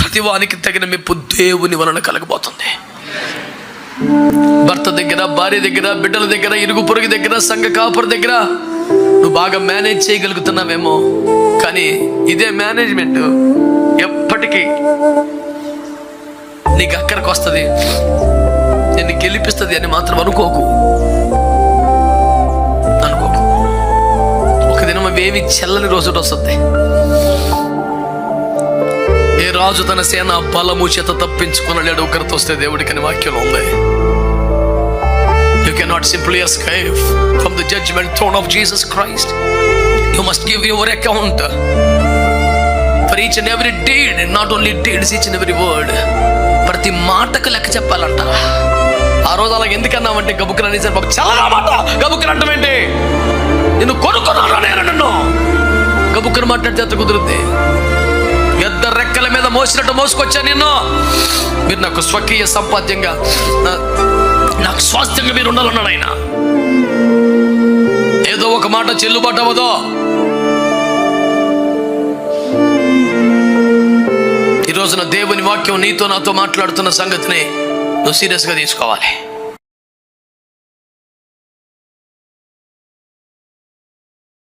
ప్రతి వానికి తగిన మెప్పు దేవుని వలన కలగబోతుంది. భర్త దగ్గర, భార్య దగ్గర, బిడ్డల దగ్గర, ఇరుగు పొరుగు దగ్గర, సంఘ కాపుర దగ్గర నువ్వు బాగా మేనేజ్ చేయగలుగుతున్నావేమో, కానీ ఇదే మేనేజ్మెంట్ ఎప్పటికీ నీకు అక్కడికి వస్తుంది, నిన్ను గెలిపిస్తుంది అని మాత్రం అనుకోకు. ఒక దినం అవేమి చెల్లని రోజు వస్తుంది. ఏ రాజు తన సేన బలము చేత తప్పించుకున్నాడు ఒకరితో వస్తే దేవుడికి అని వాక్యంలో ఉంది. You cannot simply escape from the judgment throne of Jesus Christ. You must give your account for each and every deed, and not only deeds, each and every word. ప్రతి మాటకు లెక్క చెప్పాలంట. ఆ రోజు అలా ఎందుకన్నామంటే గబుక్కులు అనేసరి బాబు చాలా మాట గబుక్కులు అంటామేంటి, నిన్ను కొనుక్కున్నాను నేను, నన్ను గబుక్కులు మాట్లాడితే అంత కుదురుద్ది. పెద్ద రెక్కల మీద మోసినట్టు మోసుకొచ్చా నిన్ను. మీరు నాకు స్వకీయ సంపాద్యంగా, నాకు స్వాస్థ్యంగా మీరు ఉండాలన్నాడు ఆయన. ఏదో ఒక మాట చెల్లుబాటు అవ్వదో. ఈ రోజున దేవుని వాక్యం నీతో నాతో మాట్లాడుతున్న సంగతిని నువ్వు సీరియస్గా తీసుకోవాలి.